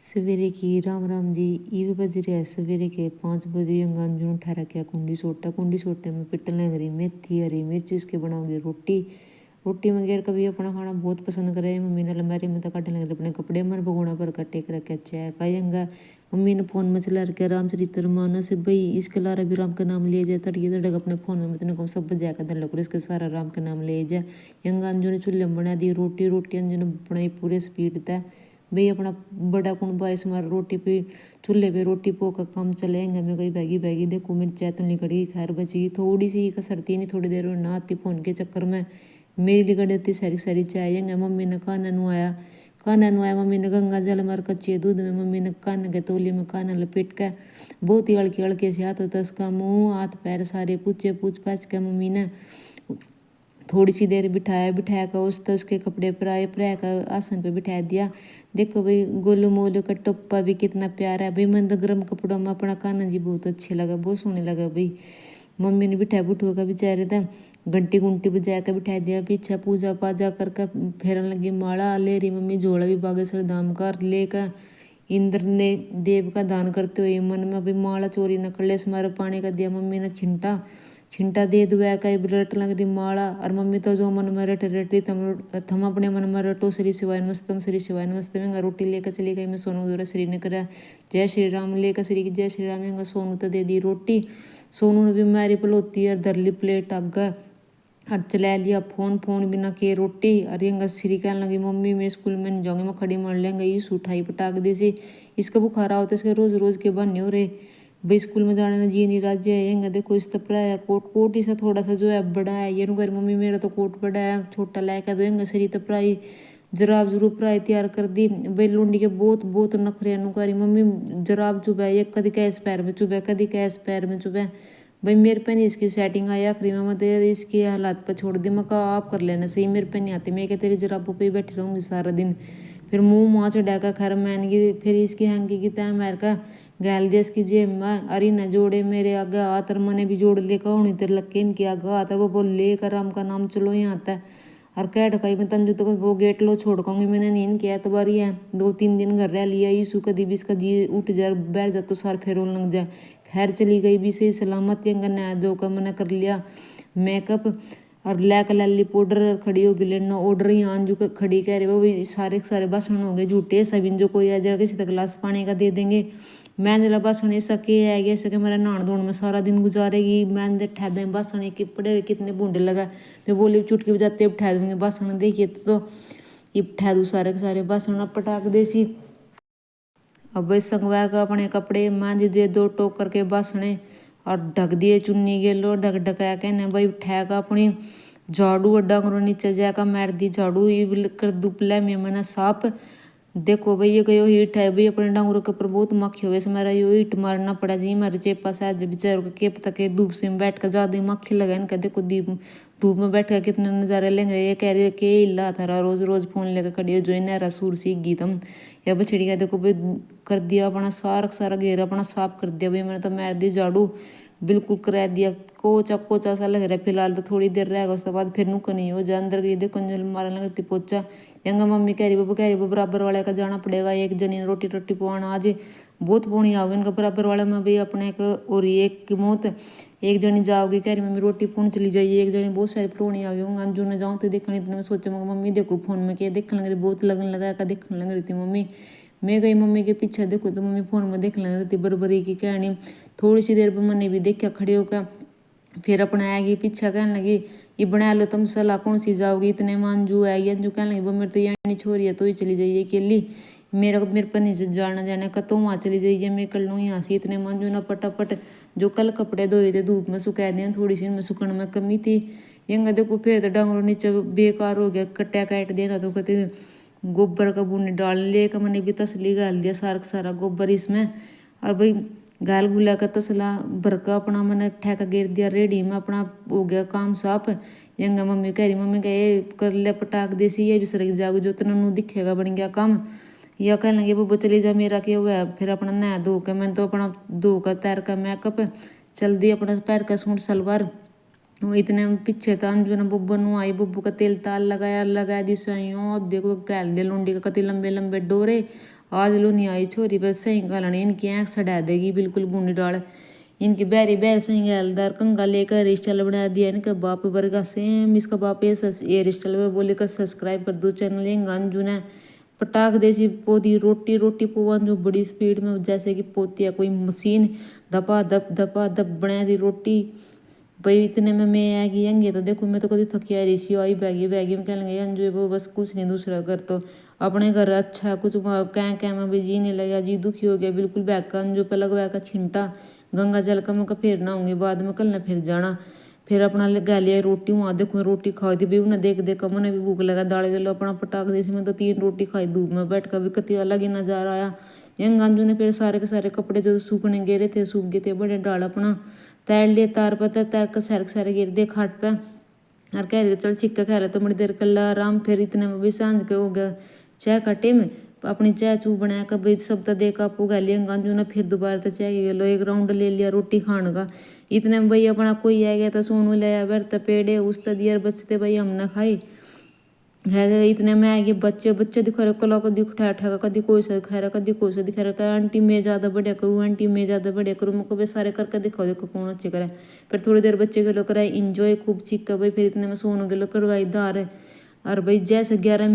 सवेरे की राम राम जी। ये बज रहा है सवेरे के 5 बजे। अंगान ठहरा क्या कुंडी सोटा में पिटल हरी मेथी हरी मिर्च इसके बनाओगे रोटी। रोटी में गैर कभी अपना खाना बहुत पसंद करे। मम्मी ने लंबारी में तो काटने लगे अपने कपड़े मर भगोना पर कटे कर रखे चाय खाएंगा। मम्मी ने फोन में चला रखे रामचरित्र मानस से भाई इसके लारा भी राम का नाम ले जाए तड़िए तड़क अपने फोन में इतने को सब बजा कर दल लग इसके सारा राम का नाम ले जाए। यंगा अंजू ने चूल्हे में बना दी रोटी अंजू ने बनाई पूरे स्पीड था भाई अपना बड़ा कुण बाईस मार रोटी पे चूल्हे पे रोटी पो का काम चलेंगे मैं कहीं बैगी बैगी देखो मिर्चा तो कड़ी खैर बची थोड़ी सी कसरती नहीं थोड़ी देर ना आती फोन के चक्कर में मेरी लिगड़ देती सारी सारी चाय मम्मी ने खाना नुआया मम्मी ने गंगा जल मार कच्चे दूध में मम्मी ने कान के तोली में कान लपेट के बहुत ही हल्के हल्के से हाथ होता उसका मुंह हाथ पैर सारे पूछ पाछ के मम्मी ने थोड़ी सी देर बिठाया कर उसके कपड़े पराए का आसन पे बिठा दिया। देखो भाई गोलू मोलू का टोप्पा भी कितना प्यारा है भाई। मैं तो गर्म कपड़ों में अपना कान्हा जी बहुत अच्छे लगा बहुत सोने लगा भाई। मम्मी ने बिठा बुठो का बेचारे था घंटी गुंटी बजा कर बिठा दिया पीछे पूजा पाजा करके फेरन लगी माला ले रही मम्मी झोला भी बागेश्वर धाम का लेकर इंद्र ने देव का दान करते हुए मन में अभी माला चोरी न कर ले स्मार पानी का दिया मम्मी ने छिंटा दे दुआ कई रट लग रही माला और मम्मी तो जो मन में रट रही थम अपने मन में रटो श्री शिवाय नमस्ते में रोटी लेकर चली गई मैं सोनू दूरा श्री ने करा जय श्री राम लेकर श्री की जय श्री राम सोनू तो दे दी रोटी। सोनू ने भी मारी पलोती और धरली प्लेट आगा और चला लिया फोन बिना के रोटी। अरे यंगा श्री कहने लगी मम्मी मैं स्कूल में नहीं जाऊंगी मैं खड़ी मर लेंगे ये उठाई पटाक दी सी इसका बुखार होता इसके रोज रोज के बन्ने हो रहे भाई स्कूल में जाने ना जी नहीं राज्य है यंगा देखो इस तपड़ा है कोट ही सा थोड़ा सा जो है बड़ा है ये नु मम्मी मेरा तो कोट बड़ा है छोटा लायक है तो यंगा श्री तपड़ाई जराब जरूर पराई तैयार कर दी भाई लुंडी के बहुत नखरे अनुकारी मम्मी जराब चुबा एक कदी कैस पैर में चुबा कदी कैस पैर में चुबा भाई मेरे पे नहीं इसकी सेटिंग आई आखिरी में मत इसके हालात पर छोड़ दी मैं कहा आप कर लेना सही मेरे पे नहीं आती मैं क्या तेरी जराबों पे ही बैठी रहूँगी सारा दिन। फिर मुँह माँ चढ़ा कर खैर मैन की फिर इसकी हैंगी की तय मेरे का गैल दे इसकी जेब में अरे न जोड़े मेरे आगे हाथ और मैंने भी जोड़ लेकर होनी तेरे लग इनके आगे हाथ और वो बोल लेकर राम का नाम चलो यहाँ तक और कह ढकाई मैं तंजू तो वो गेट लो छोड़ कहूँगी मैंने नींद किया तो बारी है 2-3 दिन घर रह लिया यीशु कदी भी इसका जी उठ जा बैठ जा तो सार फेर लग जाए। खैर चली गई भी सही सलामत यंगा नया जो का मैंने कर लिया मेकअप और लैक लैली पाउडर खड़ी होगी लेना ऑर्डर यहाँ जो खड़ी कह रहे वो सारे बासन हो गए झूठे सभी जो कोई आ जाएगा किसी तक गिलास पानी का दे देंगे। मैं जरा बासन सके है गया सके मेरा नहान धोन में सारा दिन गुजारेगी मैं दे ठह दें बासन के पड़े हुए कितने बूंडे लगा मैं बोली चुटकी बजाते उठा दूंगे बासन देखिए तो ये उठा दूँ सारे के सारे बासन पटाक दे सी। अब भाई संगवा का अपने कपड़े मांझ दिए 2 टोक करके बासने और ढक दिए चुन्नी गेलो ढक ढका के न भाई उठाएगा अपनी झाड़ू डंगरों नीचे जाकर मार दी झाड़ू ये कर दुपला में मैंने साफ। देखो भाई ये गयो हीट है भाई अपने डांगरों के ऊपर बहुत मक्खी हो मेरा यो हीट मारना पड़ा जी मारे चेपा साज बेचारों के केप तक धूप से बैठ कर ज्यादा मक्खी लगा इनका देखो धूप में बैठ कर कितने नजारे लेंगे ये कह रहे के हिला था रोज रोज फोन लेकर खड़ी हो जो नहरा सूर सीख गई तुम या बछड़ी का देखो भाई कर दिया अपना सारा घेर अपना साफ कर दिया भाई मैंने तो मार दी झाड़ू बिल्कुल करा दिया कोचा सा लग रहा है फिलहाल तो थोड़ी देर रहेगा उसके बाद फिर नुक नहीं हो जा अंदर गई देखो मारने लगती पोचा यंगा मम्मी कह रही वो बराबर वाले का जाना पड़ेगा एक जनी रोटी पवाना आज बहुत पोनी आओगे इनका बराबर वाले में भी अपने एक और एक की मौत एक जनी जाओगी कह रही मम्मी रोटी पुण चली जाइए एक जनी बहुत सारी पुरानी आ गई अंजू ने जाऊँ तो देखने इतने में सोचा मम्मी देखो फोन में क्या देखने लग रही बहुत लगन लगा कर देखने लग रही थी मम्मी। मैं गई मम्मी के पीछे देखो तो मम्मी फोन में देखने लग रही थी बरबरी की कहानी थोड़ी सी देर पर मैंने भी देखा खड़े होकर फिर अपना आएगी पीछा कहने लगी ये बना लो तुम सलाह कौन सी जाओगी इतने मांजू है अंजू कहने लगी वो मेरे तो यानी छोरी है तो ही चली जाइए अकेली मेरे पर नहीं जाना कतो वहाँ चली जाइए मैं कर लूँ यहाँ से इतने मांजू ना पटापट जो कल कपड़े धोए थे धूप में सुखा दिए थोड़ी सी इनमें सुखने में कमी थी यंगा देखो फिर तो डांगरों नीचे बेकार हो गया कट्टा काट देना तो कहते गोबर का बूंद डाल ले का मैंने भी तसली गाल दिया सारा गोबर इसमें और भाई गाल गुला का तसला भर का अपना मैंने ठेका गिर दिया रेडी में अपना हो गया काम साफ। यंगा मम्मी कह रही मम्मी कह ये कर ले पटाक देसी ये भी सरक जाओ जो तेन दिखेगा बन गया काम या कहने लगे वो चली जा मेरा क्या हुआ है फिर अपना नया धो के मैंने तो अपना धो का तैर का मेकअप चल दी अपना पैर का सूट सलवार वो इतने पीछे था अंजू ने बुब्बू नु आई बुब्बू का तेल ताल लगा दी सो देखो गैल दे लुंडी का कति लंबे लंबे डोरे आज लो नहीं आई छोरी बस सही गालने इनकी आँख सड़ा देगी बिल्कुल बूंदी डाल इनकी बैरी बैर सही गैलदार कंगा लेकर स्टाइल बना दिया इनका बाप वर्गा सेम इसका बाप ये स्टाइल में बोले कर सब्सक्राइब कर दो चैनल ये गंजू ने पटाख देसी पोती रोटी रोटी पोवन जो बड़ी स्पीड में जैसे कि पोती है कोई मशीन धपा धप बना दी रोटी भाई इतने में मैं आएगी यंगे तो देखो मैं तो कभी थकी आ रही सी आई बैगी बैगी में कह लेंगे अंजू वो बस कुछ नहीं दूसरा कर तो अपने घर अच्छा कुछ क्या में भी जी नहीं लगा जी दुखी हो गया बिल्कुल बैग का अंजू पे लगवा का छिंटा गंगा जल का मैं फिर नहाऊंगी बाद में कल ना फिर जाना फिर अपना लगा लिया रोटी वहाँ देखो रोटी खाई थी भाई उन्हें देख देख मैंने भी भूख लगा दाल गलो अपना पटाख देसी में तो 3 रोटी खाई धूप में बैठ कर भी कति अलग ही नजारा आया यंग अंजू ने फिर सारे के सारे कपड़े जो सूखने गिरे थे सूख गए थे बड़े डाल अपना तैर लिए तार पर तैर कर सारे गिर दे खाट पे और कह रहे चल चिक्का खा रहे तो बड़ी देर कल आराम फिर इतने में भी सांझ के हो गया चाय का टाइम अपनी चाय चू बनाया कर भाई सब तो देखा आपको गा लिया गांजू ने फिर दोबारा तो चाय लो एक राउंड ले लिया रोटी खाने का इतने में भाई अपना कोई आ गया तो सोनू ले आया बैठ पेड़े उस दियर बचते भाई हमने खाई इतने में आएगी बच्चे बच्चे दिखा रहे कला को दिख उठा उठा कभी कोई सा दिखा रहा कभी कोई सा दिखा रहा आंटी मैं ज़्यादा बढ़िया करूँ आंटी मैं ज़्यादा बढ़िया करूँ मुझको भी सारे करके दिखाओ देखो कौन अच्छे करे फिर थोड़ी देर बच्चे के लोग कराए इंजॉय खूब चीख कर भाई फिर इतने में सोनू के लोग करवाई धार और भाई जैसे 11